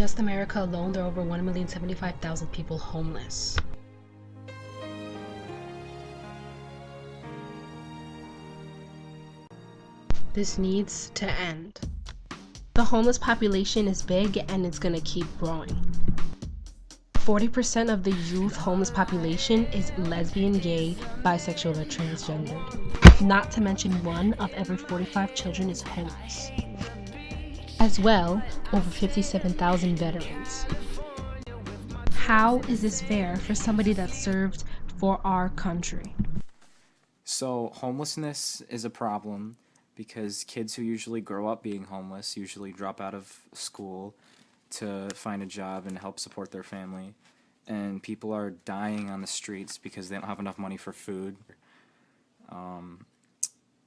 just America alone, there are over 1,075,000 people homeless. This needs to end. The homeless population is big and it's gonna keep growing. 40% of the youth homeless population is lesbian, gay, bisexual, or transgendered. Not to mention 1 of every 45 children is homeless. As well, over 57,000 veterans. How is this fair for somebody that served for our country? So homelessness is a problem because kids who usually grow up being homeless usually drop out of school to find a job and help support their family. And people are dying on the streets because they don't have enough money for food.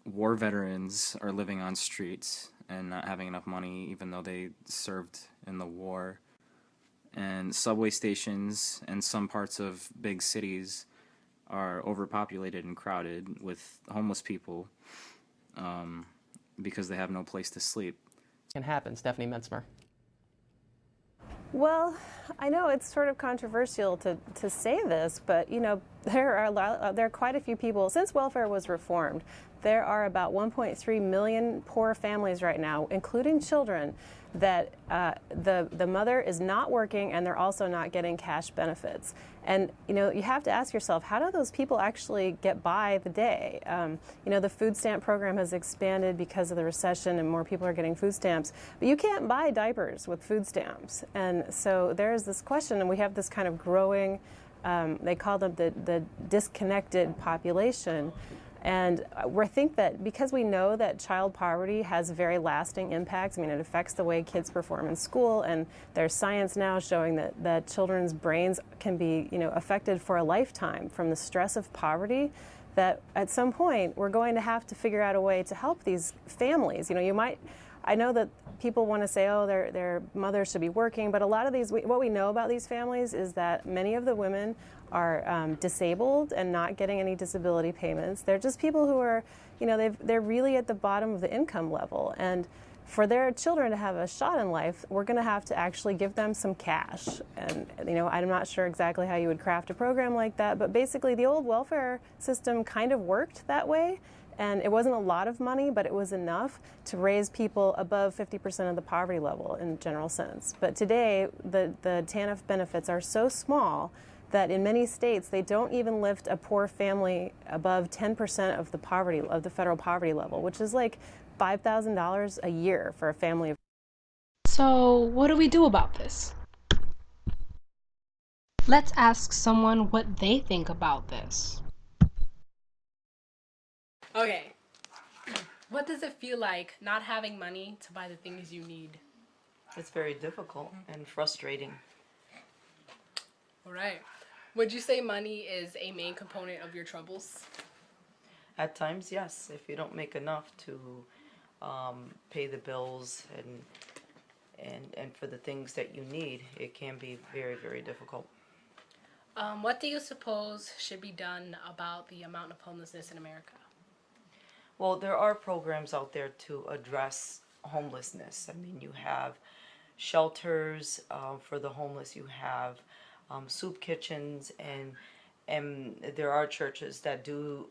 War veterans are living on streets and not having enough money even though they served in the war. And subway stations and some parts of big cities are overpopulated and crowded with homeless people because they have no place to sleep. Can happen, Stephanie Metzmer. Well, I know it's sort of controversial to say this, but you know there are quite a few people since welfare was reformed. There are about 1.3 million poor families right now, including children, that the mother is not working and they're also not getting cash benefits. And you know, you have to ask yourself, how do those people actually get by the day? You know, the food stamp program has expanded because of the recession and more people are getting food stamps, but you can't buy diapers with food stamps. And so there is this question, and we have this kind of growing, they call them the disconnected population. And we think that because we know that child poverty has very lasting impacts, I mean, it affects the way kids perform in school, and there's science now showing that children's brains can be, you know, affected for a lifetime from the stress of poverty, that at some point we're going to have to figure out a way to help these families. You know, I know that people want to say, oh, their mothers should be working, but a lot of these, what we know about these families is that many of the women are disabled and not getting any disability payments. They're just people who are, you know, they're really at the bottom of the income level. And for their children to have a shot in life, we're going to have to actually give them some cash. And, you know, I'm not sure exactly how you would craft a program like that, but basically the old welfare system kind of worked that way. And it wasn't a lot of money, but it was enough to raise people above 50% of the poverty level in general sense. But today, the TANF benefits are so small that in many states, they don't even lift a poor family above 10% of the federal poverty level, which is like $5,000 a year for a family of. So what do we do about this? Let's ask someone what they think about this. Okay, what does it feel like not having money to buy the things you need? It's very difficult and frustrating. All right. Would you say money is a main component of your troubles? At times, yes. If you don't make enough to pay the bills and for the things that you need, it can be very, very difficult. What do you suppose should be done about the amount of homelessness in America? Well, there are programs out there to address homelessness. I mean, you have shelters for the homeless, you have soup kitchens, and there are churches that do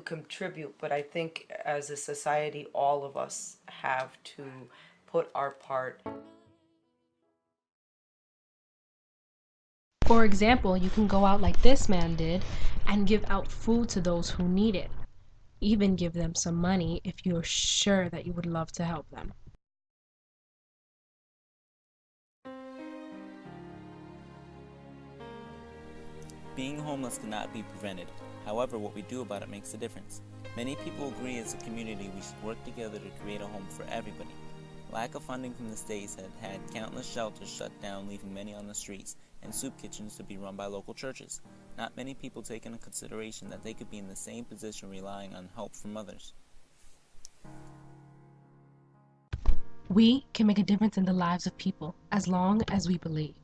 contribute. But I think as a society, all of us have to put our part. For example, you can go out like this man did and give out food to those who need it. Even give them some money if you're sure that you would love to help them. Being homeless cannot be prevented. However, what we do about it makes a difference. Many people agree as a community we should work together to create a home for everybody. Lack of funding from the states had countless shelters shut down, leaving many on the streets, and soup kitchens to be run by local churches. Not many people take into consideration that they could be in the same position relying on help from others. We can make a difference in the lives of people as long as we believe.